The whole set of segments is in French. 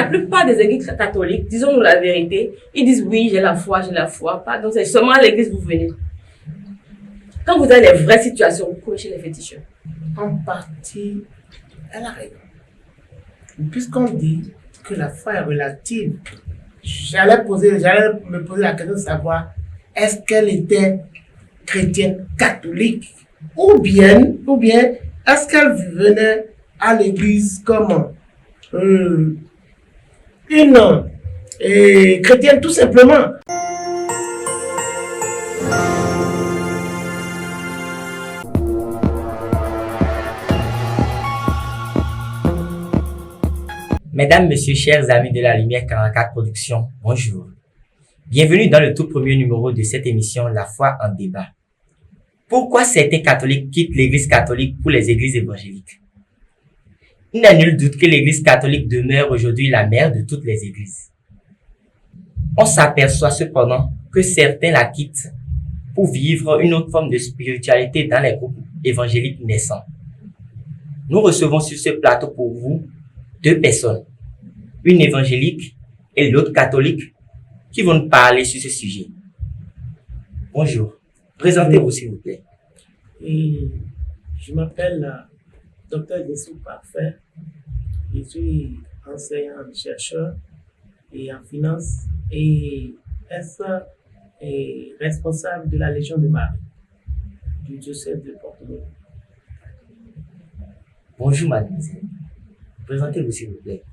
La plupart des églises catholiques, disons-nous la vérité, ils disent oui, j'ai la foi, pardon, c'est seulement à l'église où vous venez. Quand vous avez les vraies situations, vous courez chez les féticheurs. En partie, elle a raison. Puisqu'on dit que la foi est relative, j'allais me poser la question de savoir est-ce qu'elle était chrétienne catholique ou bien est-ce qu'elle venait à l'église comme une chrétienne tout simplement. Mesdames, Messieurs, chers amis de la Lumière 44 Productions, bonjour. Bienvenue dans le tout premier numéro de cette émission La foi en débat. Pourquoi certains catholiques quittent l'église catholique pour les églises évangéliques? Il n'y a nul doute que l'église catholique demeure aujourd'hui la mère de toutes les églises. On s'aperçoit cependant que certains la quittent pour vivre une autre forme de spiritualité dans les groupes évangéliques naissants. Nous recevons sur ce plateau pour vous deux personnes, une évangélique et l'autre catholique, qui vont nous parler sur ce sujet. Bonjour, présentez-vous s'il vous plaît. Et je m'appelle Dr Dessou Parfait, je suis enseignant, chercheur et en finance et responsable de la Légion de Marie du diocèse de Porto-Novo. Bonjour mademoiselle. Présentez-vous s'il vous plaît.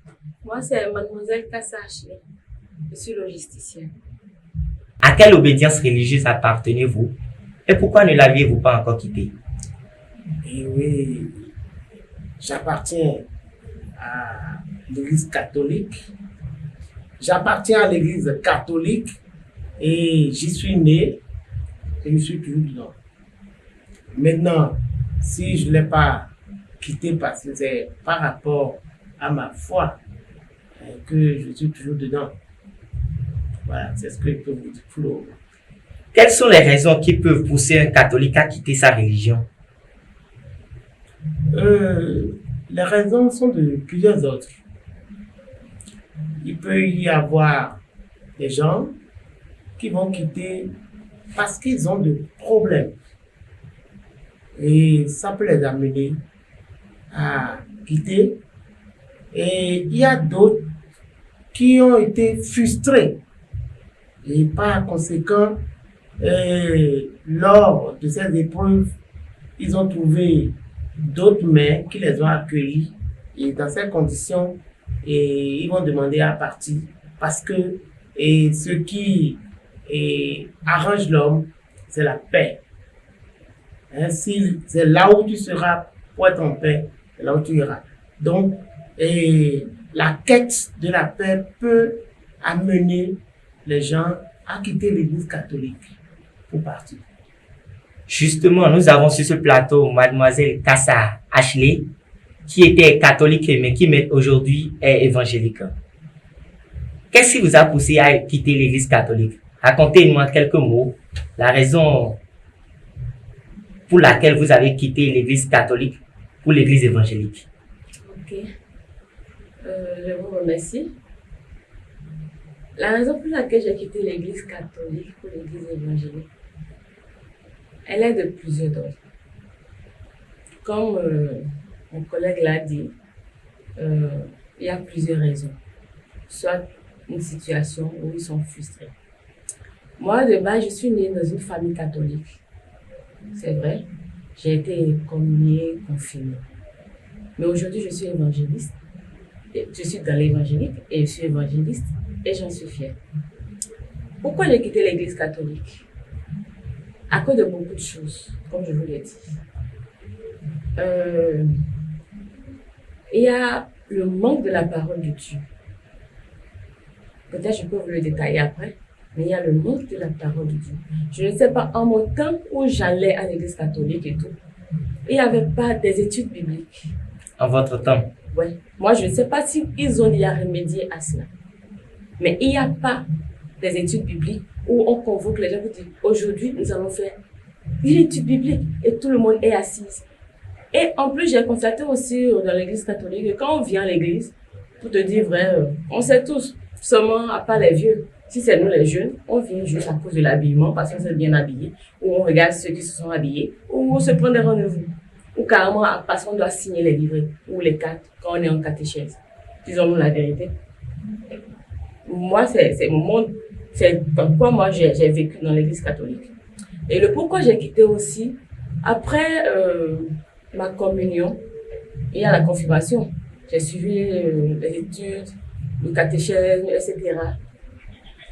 Moi, c'est mademoiselle Kassa Ashley. Je suis logisticienne. À quelle obédience religieuse appartenez-vous et pourquoi ne l'aviez-vous pas encore quittée? Et oui, j'appartiens à l'église catholique. J'appartiens à l'église catholique et j'y suis né et je suis toujours dedans. Maintenant, si je ne l'ai pas quitté parce que c'est par rapport à ma foi que je suis toujours dedans. Voilà, c'est ce que je peux vous dire, Flo. Quelles sont les raisons qui peuvent pousser un catholique à quitter sa religion? Les raisons sont de plusieurs autres. Il peut y avoir des gens qui vont quitter parce qu'ils ont des problèmes. Et ça peut les amener à quitter. Et il y a d'autres qui ont été frustrés. Et par conséquent, lors de ces épreuves, ils ont trouvé d'autres mères qui les ont accueillis. Et dans ces conditions, ils vont demander à partir. Parce que ce qui arrange l'homme, c'est la paix. C'est là où tu seras pour être en paix, c'est là où tu iras. Donc, la quête de la paix peut amener les gens à quitter l'église catholique pour partir. Justement, nous avons sur ce plateau mademoiselle Kassa Ashley, qui était catholique mais qui aujourd'hui est évangélique. Qu'est-ce qui vous a poussé à quitter l'église catholique? Racontez-nous en quelques mots la raison pour laquelle vous avez quitté l'église catholique pour l'église évangélique. Ok. Je vous remercie. La raison pour laquelle j'ai quitté l'église catholique pour l'église évangélique, elle est de plusieurs ordres. Comme mon collègue l'a dit, il y a plusieurs raisons. Soit une situation où ils sont frustrés. Moi, de base, je suis née dans une famille catholique. C'est vrai, j'ai été communiée, confirmée. Mais aujourd'hui, je suis évangéliste. Je suis dans l'évangélique et je suis évangéliste et j'en suis fière. Pourquoi j'ai quitté l'église catholique? À cause de beaucoup de choses, comme je vous l'ai dit. Il y a le manque de la parole de Dieu. Peut-être je peux vous le détailler après, mais il y a le manque de la parole de Dieu. Je ne sais pas, en mon temps où j'allais à l'église catholique et tout, il n'y avait pas des études bibliques. En votre temps? Oui. Moi, je ne sais pas si ils ont déjà remédié à cela. Mais il n'y a pas des études bibliques où on convoque les gens pour dire aujourd'hui, nous allons faire une étude biblique et tout le monde est assis. Et en plus, j'ai constaté aussi dans l'église catholique que quand on vient à l'église, pour te dire vrai, on sait tous, seulement à part les vieux. Si c'est nous les jeunes, on vient juste à cause de l'habillement, parce qu'on s'est bien habillé, ou on regarde ceux qui se sont habillés, ou on se prend des rendez-vous, ou carrément parce qu'on doit signer les livrets, ou les cartes, quand on est en catéchèse. Disons-nous la vérité. Moi, c'est mon monde, c'est pourquoi moi j'ai vécu dans l'église catholique. Et le pourquoi j'ai quitté aussi, après ma communion, il y a la confirmation. J'ai suivi les études, le catéchèse, etc.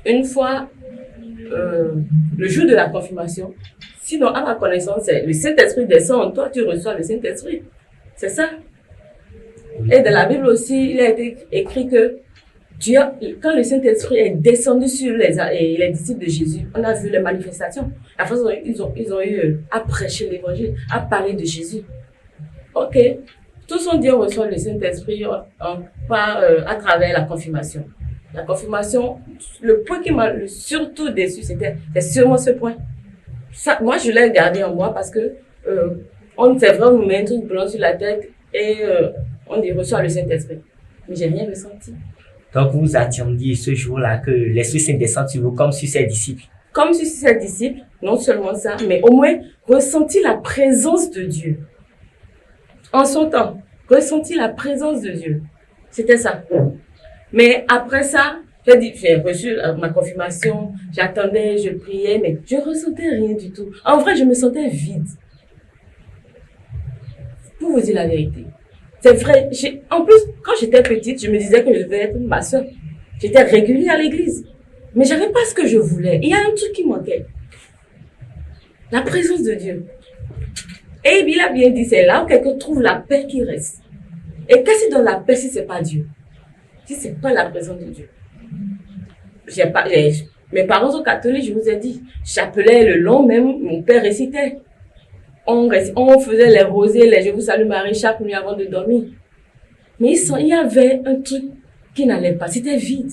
Une fois, le jour de la confirmation, sinon, à ma connaissance, le Saint-Esprit descend en toi, tu reçois le Saint-Esprit. C'est ça. Et dans la Bible aussi, il a été écrit que Dieu, quand le Saint-Esprit est descendu sur les disciples de Jésus, on a vu les manifestations. La façon dont ils ont eu à prêcher l'évangile, à parler de Jésus. Ok. Tous ont dit on reçoit le Saint-Esprit à travers la confirmation. La confirmation, le point qui m'a surtout déçu, c'est sûrement ce point. Ça, moi, je l'ai gardé en moi parce que c'est vrai, on nous met un truc blanc sur la tête et on dit reçoit le Saint-Esprit. Mais j'ai rien ressenti. Donc, vous attendiez ce jour-là que l'Esprit Saint descende sur vous comme sur ses disciples. Comme sur ses disciples, non seulement ça, mais au moins ressenti la présence de Dieu. En son temps, ressenti la présence de Dieu. C'était ça. Mais après ça, j'ai reçu ma confirmation, j'attendais, je priais, mais je ressentais rien du tout. En vrai, je me sentais vide. Pour vous dire la vérité. C'est vrai, en plus, quand j'étais petite, je me disais que je devais être ma soeur. J'étais régulière à l'église. Mais j'avais pas ce que je voulais. Il y a un truc qui manquait. La présence de Dieu. Et il a bien dit, c'est là où quelqu'un trouve la paix qui reste. Et qu'est-ce qui donne la paix si c'est pas Dieu? Si c'est pas la présence de Dieu. Mes parents sont catholiques, je vous ai dit. J'appelais le long même, mon père récitait. On faisait les rosées, les Je vous salue Marie chaque nuit avant de dormir. Mais il y avait un truc qui n'allait pas. C'était vide.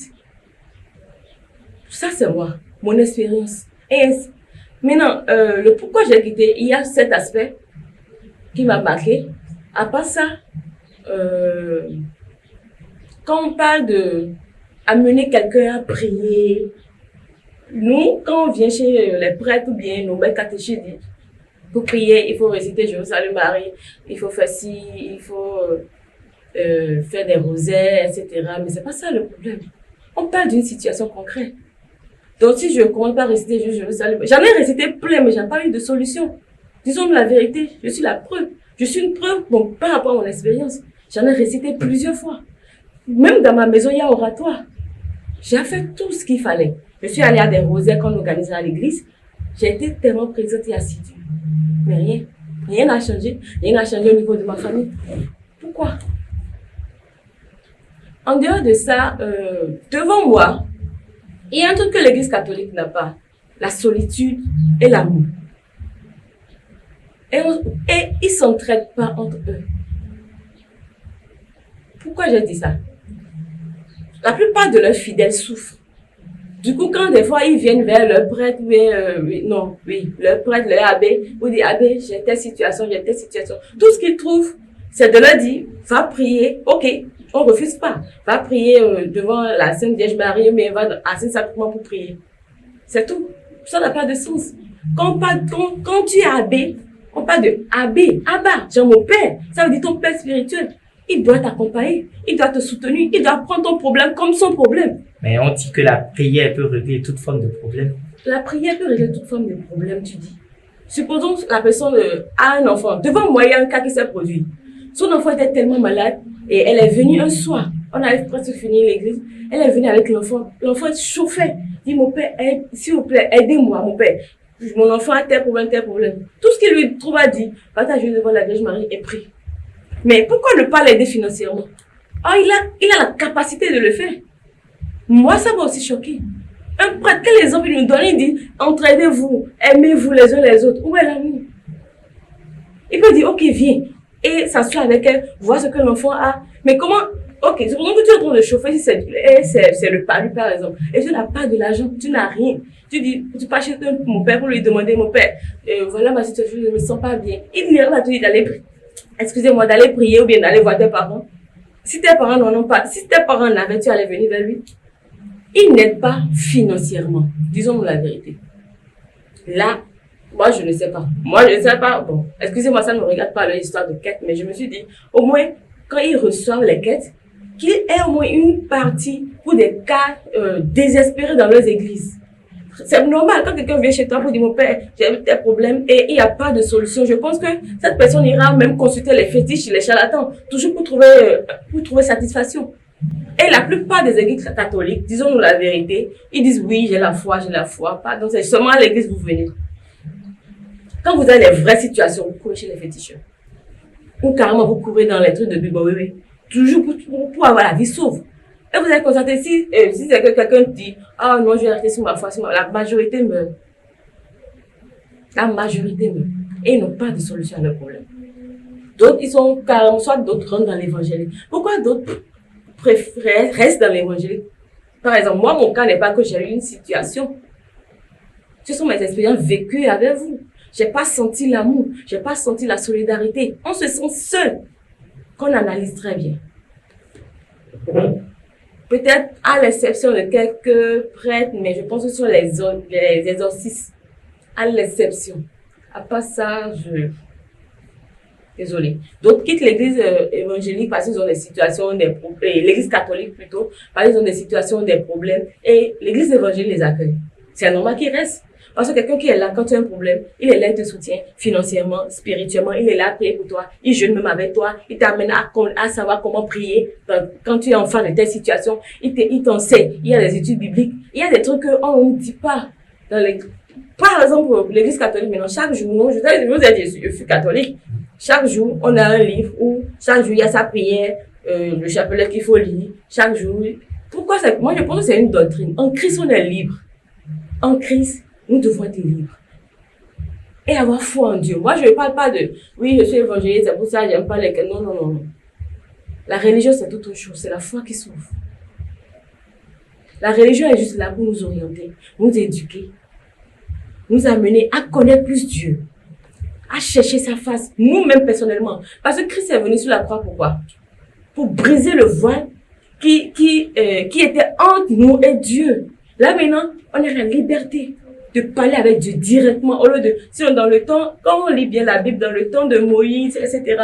Ça, c'est moi, mon expérience. Et maintenant, le pourquoi j'ai quitté, il y a cet aspect qui m'a marqué. À part ça, quand on parle de amener quelqu'un à prier, nous, quand on vient chez les prêtres ou bien nos mères catéchistes, pour prier, il faut réciter Je vous salue Marie, il faut faire ci, il faut faire des rosaires, etc. Mais c'est pas ça le problème. On parle d'une situation concrète. Donc si je commence par réciter Je vous salue Marie, j'en ai récité plein, mais j'ai pas eu de solution. Disons la vérité, je suis la preuve. Je suis une preuve par rapport à mon expérience. J'en ai récité plusieurs fois. Même dans ma maison, il y a oratoire. J'ai fait tout ce qu'il fallait. Je suis allée à des rosaires qu'on organisait à l'église. J'ai été tellement présente et assidue. Mais rien. Rien n'a changé. Rien n'a changé au niveau de ma famille. Pourquoi? En dehors de ça, devant moi, il y a un truc que l'église catholique n'a pas. La solitude et l'amour. Et ils ne s'entraident pas entre eux. Pourquoi j'ai dit ça? La plupart de leurs fidèles souffrent. Du coup, quand des fois ils viennent vers leur prêtre, leur prêtre, leur abbé, ou dire abbé, j'ai telle situation. Tout ce qu'ils trouvent, c'est de leur dire, va prier, ok, on refuse pas. Va prier devant la Sainte Vierge Marie, mais va à Saint-Sacrement pour prier. C'est tout. Ça n'a pas de sens. Quand tu es abbé, on parle de abbé, Abba, genre mon père. Ça veut dire ton père spirituel. Il doit t'accompagner, il doit te soutenir, il doit prendre ton problème comme son problème. Mais on dit que la prière peut régler toute forme de problème. La prière peut régler toute forme de problème, tu dis. Supposons que la personne a un enfant. Devant moi, il y a un cas qui s'est produit. Son enfant était tellement malade et elle est venue un soir. On avait presque fini l'église. Elle est venue avec l'enfant. L'enfant chauffait. Il dit, mon père, s'il vous plaît, aidez-moi, mon père. Mon enfant a tel problème. Tout ce qu'il lui trouve à dire, partagez devant la Vierge Marie et prie. Mais pourquoi ne pas l'aider financièrement? Il a la capacité de le faire. Moi, ça m'a aussi choqué. Un prêtre, quel exemple il nous donne? Il dit, entraidez-vous, aimez-vous les uns les autres. Où est l'amour? Il peut dire, ok, viens. Et s'asseoir avec elle, voir ce que l'enfant a. Mais comment? Ok, supposons que tu es en train de chauffer, si c'est le palu par exemple. Et tu n'as pas de l'argent, tu n'as rien. Tu dis, tu pars chez mon père pour lui demander, mon père, voilà ma situation, je ne me sens pas bien. Il va te dire d'aller prier. Excusez-moi, d'aller prier ou bien d'aller voir tes parents. Si tes parents n'en ont pas, si tes parents en avaient, tu allais venir vers lui. Il n'aide pas financièrement. Disons-nous la vérité. Là, moi, je ne sais pas. Moi, je ne sais pas. Bon, excusez-moi, ça ne me regarde pas l'histoire de quête, mais je me suis dit, au moins, quand ils reçoivent les quêtes, qu'il y ait au moins une partie pour des cas désespérés dans leurs églises. C'est normal quand quelqu'un vient chez toi pour dire mon père, j'ai des problèmes et il n'y a pas de solution. Je pense que cette personne ira même consulter les fétiches, les charlatans, toujours pour trouver satisfaction. Et la plupart des églises catholiques, disons-nous la vérité, ils disent oui, j'ai la foi, pardon, c'est seulement à l'église où vous venez. Quand vous avez les vraies situations, vous courez chez les féticheurs. Ou carrément vous courez dans les trucs de Bible, oui. Toujours pour avoir la vie sauve. Et vous allez constater, si quelqu'un dit, ah non, je vais rester sur ma foi, la majorité meurt. La majorité meurt. Et ils n'ont pas de solution à leur problème. D'autres, ils sont carrément, soit d'autres rentrent dans l'évangile. Pourquoi d'autres restent dans l'évangile? Par exemple, moi, mon cas n'est pas que j'ai eu une situation. Ce sont mes expériences vécues avec vous. J'ai pas senti l'amour, j'ai pas senti la solidarité. On se sent seul, qu'on analyse très bien. Peut-être à l'exception de quelques prêtres, mais je pense que ce sont les exorcistes. À l'exception. À part ça, désolée. D'autres quittent l'église évangélique parce qu'ils ont des situations, l'église catholique plutôt, parce qu'ils ont des situations, des problèmes, et l'église évangélique les accueille. C'est normal qu'ils restent. Parce que quelqu'un qui est là, quand tu as un problème, il est là, il te soutient financièrement, spirituellement, il est là à prier pour toi, il jeûne même avec toi, il t'amène à savoir comment prier quand tu es en face de telle situation, il t'enseigne, il y a des études bibliques, il y a des trucs qu'on ne dit pas. Par exemple, l'église catholique, maintenant, chaque jour, non, je vous ai dit, je suis catholique, chaque jour, on a un livre où chaque jour, il y a sa prière, le chapelet qu'il faut lire, chaque jour. Pourquoi ça? Moi, je pense que c'est une doctrine. En Christ, on est libre. En Christ, nous devons être libres. Et avoir foi en Dieu. Moi, je ne parle pas de, oui, je suis évangéliste, c'est pour ça que j'aime pas les... Non, non, non, non. La religion, c'est tout autre chose. C'est la foi qui sauve. La religion est juste là pour nous orienter, nous éduquer, nous amener à connaître plus Dieu, à chercher sa face, nous-mêmes personnellement. Parce que Christ est venu sur la croix, pourquoi? Pour briser le voile qui était entre nous et Dieu. Là maintenant, on a la liberté de parler avec Dieu directement, au lieu de, sinon dans le temps, quand on lit bien la Bible, dans le temps de Moïse, etc.,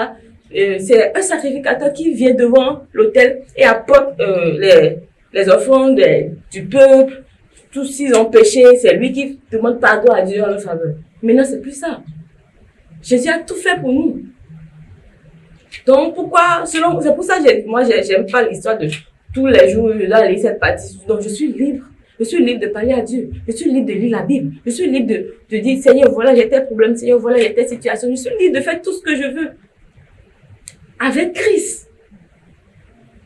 c'est un sacrificateur qui vient devant l'autel et apporte les offrandes du peuple. Tous s'ils ont péché, c'est lui qui demande pardon à Dieu en leur faveur. Maintenant, c'est plus ça. Jésus a tout fait pour nous. Donc, pourquoi, c'est pour ça que moi, j'aime pas l'histoire de tous les jours, je dois lire cette partie. Donc, je suis libre. Je suis libre de parler à Dieu. Je suis libre de lire la Bible. Je suis libre de dire, Seigneur, voilà, j'ai tel problème. Seigneur, voilà, j'ai telle situation. Je suis libre de faire tout ce que je veux. Avec Christ.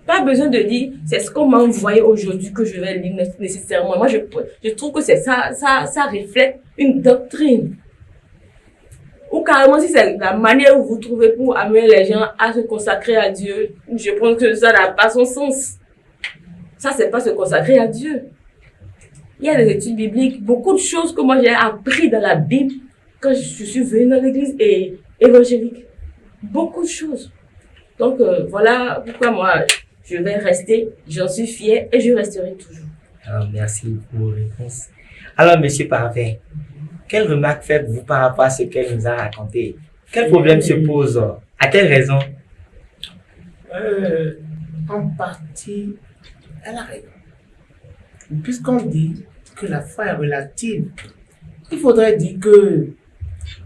Pas besoin de dire, c'est ce qu'on m'a envoyé aujourd'hui que je vais lire nécessairement. Moi, je trouve que c'est ça reflète une doctrine. Ou carrément, si c'est la manière où vous trouvez pour amener les gens à se consacrer à Dieu, je pense que ça n'a pas son sens. Ça, c'est pas se consacrer à Dieu. Il y a des études bibliques, beaucoup de choses que moi j'ai appris dans la Bible quand je suis venue dans l'église évangélique. Beaucoup de choses. Donc, voilà pourquoi moi, je vais rester, j'en suis fière et je resterai toujours. Alors, merci pour vos réponses. Alors, monsieur Parfait, quelle remarque faites-vous par rapport à ce qu'elle nous a raconté? Quel problème se pose? À quelle raison? En partie, elle a raison. Puisqu'on dit que la foi est relative, il faudrait dire que,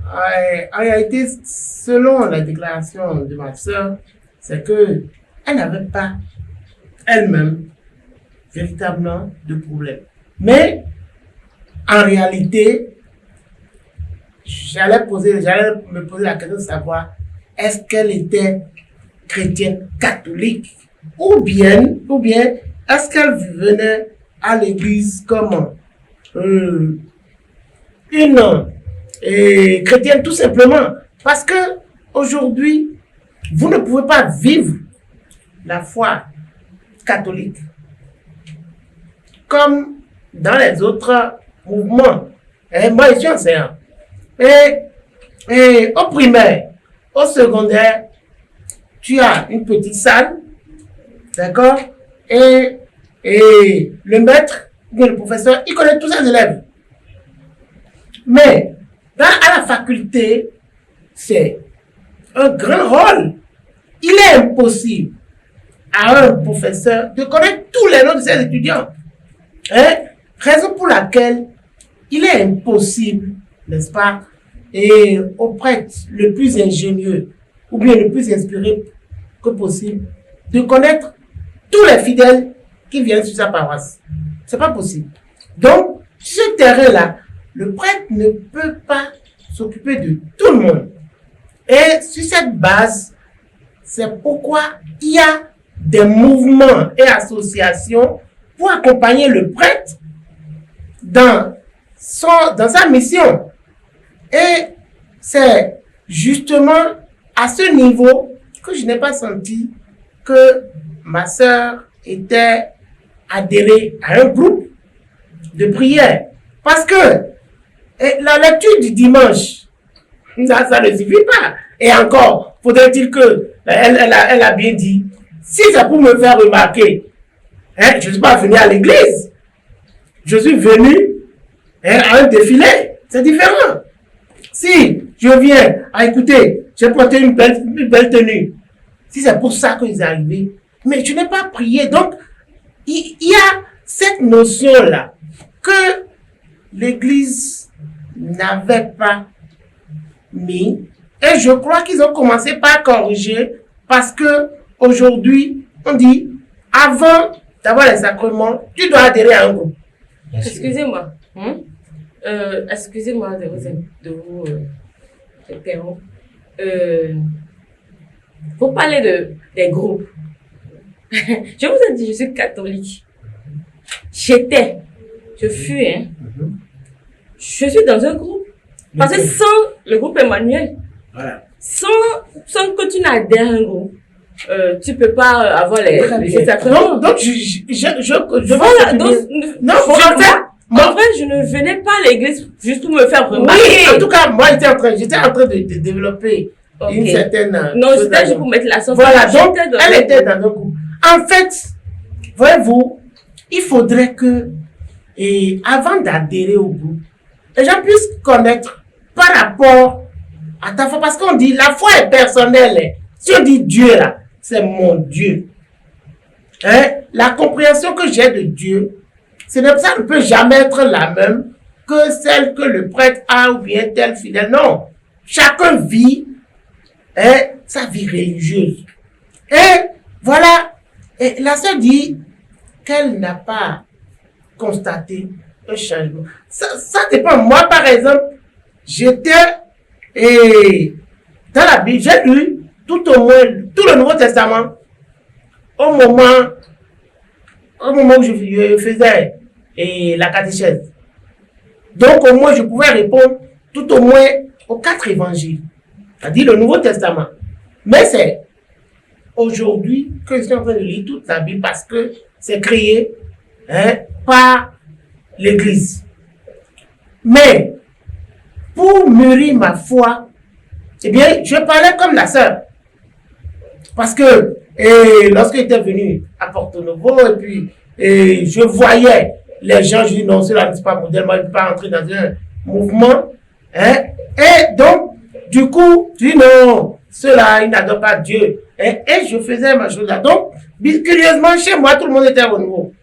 en réalité, selon la déclaration de ma sœur, c'est que elle n'avait pas elle-même véritablement de problème. Mais, en réalité, j'allais me poser la question de savoir est-ce qu'elle était chrétienne catholique ou bien est-ce qu'elle venait à l'église comme une chrétienne tout simplement. Parce que aujourd'hui, vous ne pouvez pas vivre la foi catholique comme dans les autres mouvements. Et moi, je suis enseignant. Et au primaire, au secondaire, tu as une petite salle D'accord? Et le maître, ou bien le professeur, il connaît tous ses élèves. Mais, à la faculté, c'est un grand rôle. Il est impossible à un professeur de connaître tous les noms de ses étudiants. Hein? Raison pour laquelle il est impossible, n'est-ce pas, et au prêtre le plus ingénieux ou bien le plus inspiré que possible, de connaître tous les fidèles qui viennent sur sa paroisse. C'est pas possible. Donc, sur ce terrain-là, le prêtre ne peut pas s'occuper de tout le monde. Et sur cette base, c'est pourquoi il y a des mouvements et associations pour accompagner le prêtre dans sa mission. Et c'est justement à ce niveau que je n'ai pas senti que ma sœur était adhérée à un groupe de prière. Parce que la lecture du dimanche, ça ne suffit pas. Et encore, faudrait-il que elle a bien dit, si c'est pour me faire remarquer, je ne suis pas venu à l'église, je suis venu à un défilé, c'est différent. Si je viens à écouter, j'ai porté une belle tenue, si c'est pour ça qu'ils sont arrivés, mais je n'ai pas prié. Donc, il y a cette notion-là que l'église n'avait pas mis. Et je crois qu'ils ont commencé par corriger parce que aujourd'hui, on dit, avant d'avoir les sacrements, tu dois adhérer à un groupe. Excusez-moi. Excusez-moi de vous interrompre. Vous parlez des groupes. Je vous ai dit, je suis catholique. Je fus, je suis dans un groupe. Parce que sans le groupe Emmanuel, voilà. sans que tu n'adhères à un groupe, tu peux pas avoir les sacrements. Donc, je voilà, donc, non, en vrai, je ne venais pas à l'église juste pour me faire remarquer. Oui, en tout cas, moi, j'étais en train de développer une certaine... Non, c'était juste pour mettre la sauce. Voilà, donc, elle était dans un groupe. En fait, voyez-vous, il faudrait que, avant d'adhérer au groupe, les gens puissent connaître par rapport à ta foi. Parce qu'on dit, la foi est personnelle. Si on dit Dieu, là, c'est mon Dieu. La compréhension que j'ai de Dieu, ça ne peut jamais être la même que celle que le prêtre a ou bien tel fidèle. Non. Chacun vit sa vie religieuse. Et voilà. Et la sœur dit qu'elle n'a pas constaté un changement. Ça dépend. Moi, par exemple, j'étais dans la Bible, j'ai lu tout au moins tout le Nouveau Testament au moment où je faisais la catéchèse. Donc, au moins, je pouvais répondre tout au moins aux 4 évangiles, c'est-à-dire le Nouveau Testament. Mais c'est aujourd'hui que je suis en train de lire toute la Bible parce que c'est créé par l'Église. Mais, pour mûrir ma foi, eh bien, je parlais comme la sœur. Parce que, lorsqu'il était venu à Porto Novo, et puis, je voyais les gens, je dis non, cela n'est pas modèle, moi, je ne peux pas entrer dans un mouvement. Et donc, du coup, je dis non, ceux-là, ils n'adorent pas Dieu. Et je faisais ma chose là. Donc, curieusement, chez moi, tout le monde était au renouveau.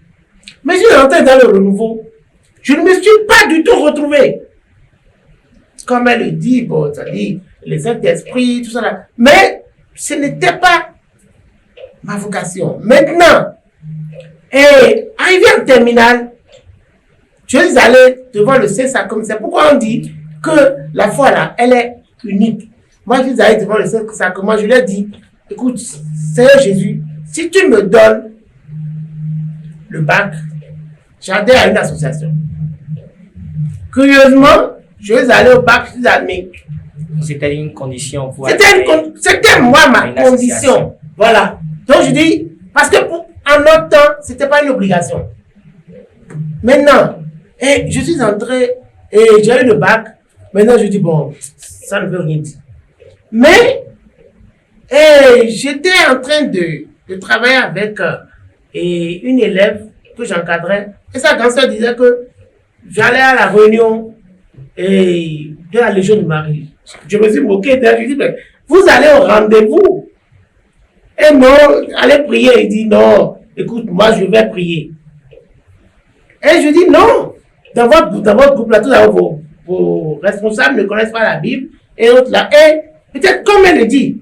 Mais je suis rentré dans le renouveau. Je ne me suis pas du tout retrouvé. Comme elle le dit, bon, c'est-à-dire les Saint-Esprit, tout ça là. Mais ce n'était pas ma vocation. Maintenant, arrivé en terminale, je suis allé devant le Saint-Sacrement. C'est pourquoi on dit que la foi là, elle est unique. Moi, je suis allé devant le Saint-Sacrement, je lui ai dit, écoute, Seigneur Jésus, si tu me donnes le bac, j'adhère à une association. Curieusement, je suis allé au bac, je suis admis. C'était une condition pour... C'était moi ma condition. Voilà. Donc je dis, parce que en notre temps, c'était pas une obligation. Maintenant, je suis entré et j'ai eu le bac. Maintenant, je dis, bon, ça ne veut rien dire. Mais, j'étais en train de travailler avec une élève que j'encadrais. Et sa grande sœur disait que j'allais à la réunion de la Légion de Marie. Je me suis moqué d'elle. Je lui ai dit, mais vous allez au rendez-vous. Et non, allez prier. Il dit, non, écoute, moi je vais prier. Et je dis, non, dans votre groupe là, tous vos responsables ne connaissent pas la Bible. Et autres là. Et peut-être comme elle le dit,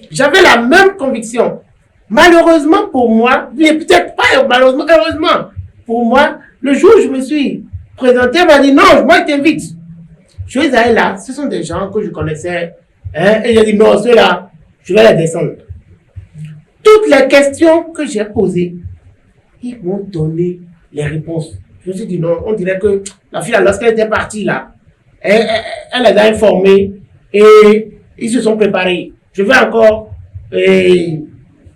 j'avais la même conviction. Malheureusement pour moi, mais peut-être pas malheureusement, heureusement pour moi, le jour où je me suis présenté, elle m'a dit, non, moi je t'invite. Je suis allé là, ce sont des gens que je connaissais. Hein, et j'ai dit, non, ceux-là, je vais les descendre. Toutes les questions que j'ai posées, ils m'ont donné les réponses. Je me suis dit, non, on dirait que la fille, lorsqu'elle était partie là, elle les a informés et ils se sont préparés. Je vais encore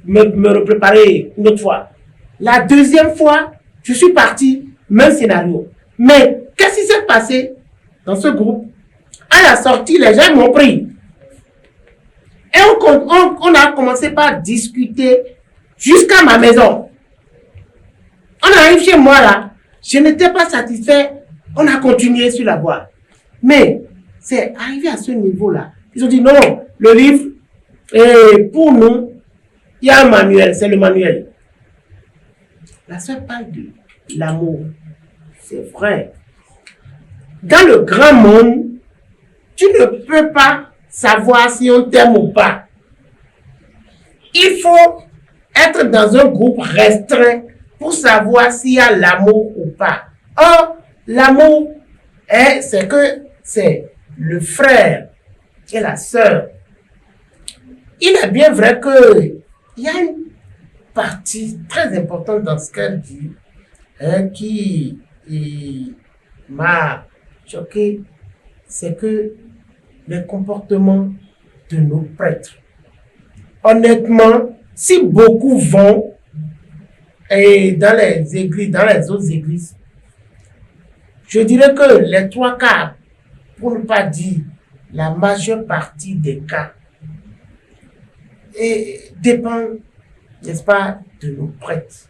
me préparer une autre fois. La deuxième fois, je suis parti, même scénario. Mais qu'est-ce qui s'est passé dans ce groupe? À la sortie, les gens m'ont pris. Et on a commencé par discuter jusqu'à ma maison. On arrive chez moi là, je n'étais pas satisfait, on a continué sur la voie. Mais c'est arrivé à ce niveau-là. Ils ont dit non, le livre, pour nous, il y a un manuel, c'est le manuel. La sœur parle de l'amour. C'est vrai. Dans le grand monde, tu ne peux pas savoir si on t'aime ou pas. Il faut être dans un groupe restreint pour savoir s'il y a l'amour ou pas. Or, l'amour, c'est que c'est le frère et la sœur. Il est bien vrai qu'il y a une partie très importante dans ce qu'elle dit qui m'a choqué, c'est que les comportements de nos prêtres. Honnêtement, si beaucoup vont dans les églises, dans les autres églises, je dirais que les 3/4, pour ne pas dire la majeure partie des cas, dépend, n'est-ce pas, de nos prêtres.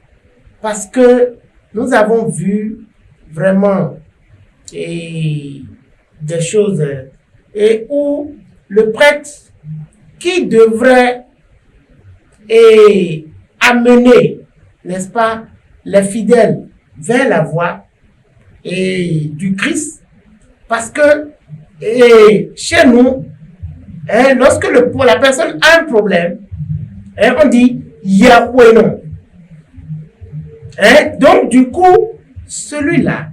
Parce que nous avons vu vraiment des choses où le prêtre qui devrait amener, n'est-ce pas, les fidèles vers la voie du Christ, parce que chez nous, lorsque la personne a un problème, on dit Yahweh non. Donc du coup, celui-là,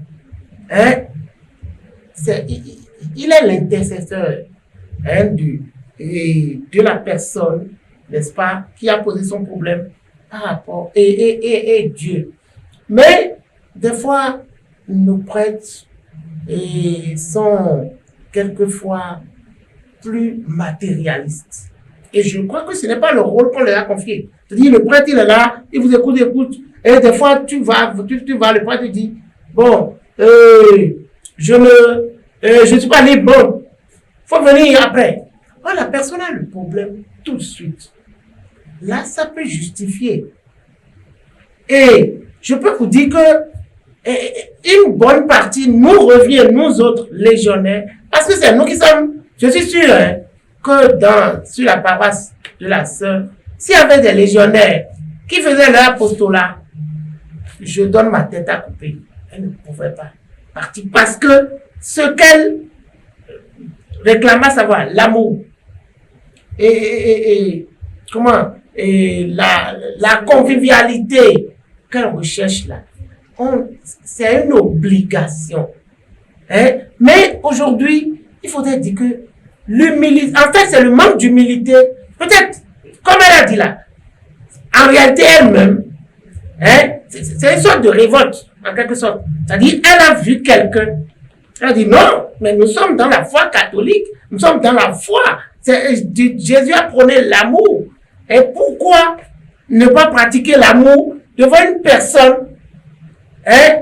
il est l'intercesseur de la personne, n'est-ce pas, qui a posé son problème par rapport et Dieu. Mais des fois, nos prêtres sont quelquefois plus matérialistes. Et je crois que ce n'est pas le rôle qu'on leur a confié. C'est-à-dire, le prêtre, il est là, il vous écoute, et des fois, tu vas, le prêtre dit, bon, je ne suis pas libre, bon, faut venir après. Oh, la personne a le problème tout de suite. Là, ça peut justifier. Et je peux vous dire que une bonne partie nous revient, nous autres légionnaires, parce que c'est nous qui sommes, je suis sûr que sur la paroisse de la sœur, s'il y avait des légionnaires qui faisaient leur apostolat, je donne ma tête à couper. Elle ne pouvait pas partir parce que ce qu'elle réclame à savoir, l'amour la convivialité qu'elle recherche là, c'est une obligation. Mais aujourd'hui, il faudrait dire que l'humilité, en fait, c'est le manque d'humilité. Peut-être, comme elle a dit là, en réalité elle-même, c'est une sorte de révolte, en quelque sorte. C'est-à-dire, elle a vu quelqu'un, elle a dit non, mais nous sommes dans la foi catholique, nous sommes dans la foi. Jésus a prôné l'amour. Et pourquoi ne pas pratiquer l'amour devant une personne?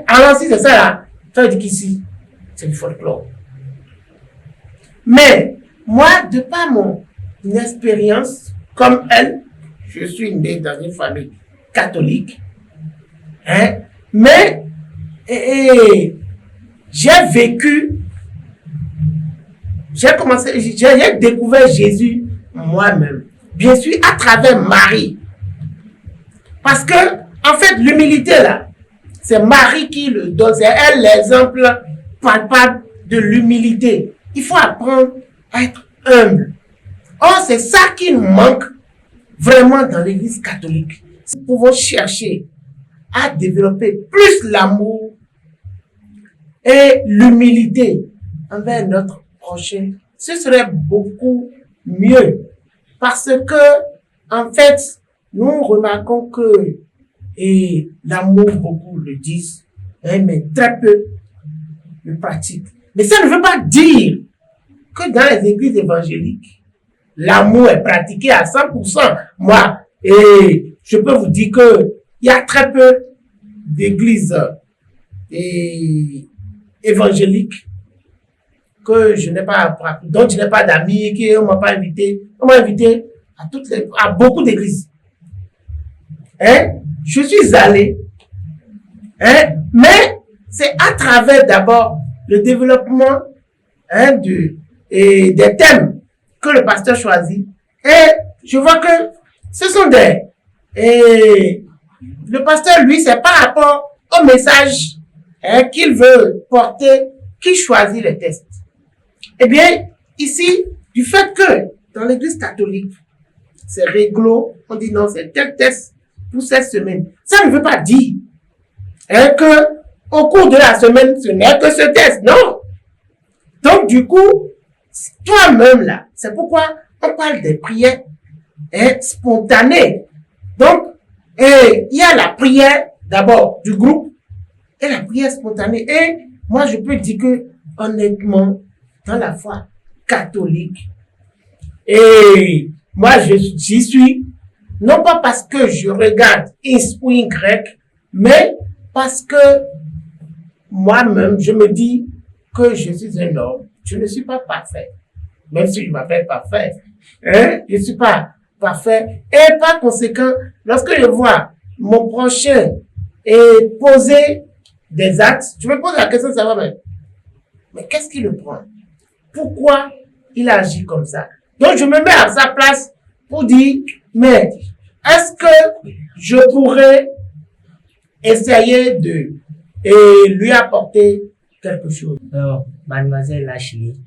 Alors si c'est ça là, ça veut dire qu'ici, c'est du folklore. Mais, moi, de par mon expérience, comme elle, je suis né dans une famille catholique, hein, mais j'ai vécu, j'ai découvert Jésus moi-même, bien sûr à travers Marie. Parce que, en fait, l'humilité là, c'est Marie qui le donne, c'est elle l'exemple palpable de l'humilité. Il faut apprendre à être humble. Or, c'est ça qui nous manque vraiment dans l'Église catholique. Nous pouvons chercher à développer plus l'amour et l'humilité envers notre prochain. Ce serait beaucoup mieux. Parce que, en fait, nous remarquons que l'amour, beaucoup le disent, hein, mais très peu le pratiquent. Mais ça ne veut pas dire que dans les églises évangéliques, l'amour est pratiqué à 100%. Moi, je peux vous dire que il y a très peu d'églises évangéliques que je n'ai pas, dont je n'ai pas d'amis, qui ne m'ont pas invité. On m'a invité à beaucoup d'églises. Hein? Je suis allé, hein? Mais c'est à travers d'abord le développement, hein, des thèmes que le pasteur choisit. Et je vois que ce sont le pasteur, lui, c'est par rapport au message, hein, qu'il veut porter, qu'il choisit les textes. Eh bien, ici, du fait que dans l'église catholique, c'est réglo, on dit non, c'est tel texte pour cette semaine. Ça ne veut pas dire, hein, que au cours de la semaine, ce n'est que ce texte. Non. Donc, du coup, toi-même là, c'est pourquoi on parle des prières, hein, spontanées. Donc, il y a la prière d'abord du groupe et la prière spontanée. Et moi, je peux dire que, honnêtement, dans la foi catholique, et moi, j'y suis, non pas parce que je regarde X ou Y, mais parce que moi-même, je me dis que je suis un homme. Je ne suis pas parfait. Même si je m'appelle parfait. Hein? Je ne suis pas parfait. Et par conséquent, lorsque je vois mon prochain poser des actes, je me pose la question de savoir, mais qu'est-ce qui le prend? Pourquoi il agit comme ça? Donc, je me mets à sa place pour dire, mais est-ce que je pourrais essayer de lui apporter quelque chose? Alors, mademoiselle Lachili,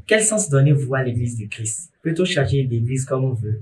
quel sens donnez-vous à l'Église de Christ? Peut-on changer d'Église comme on veut?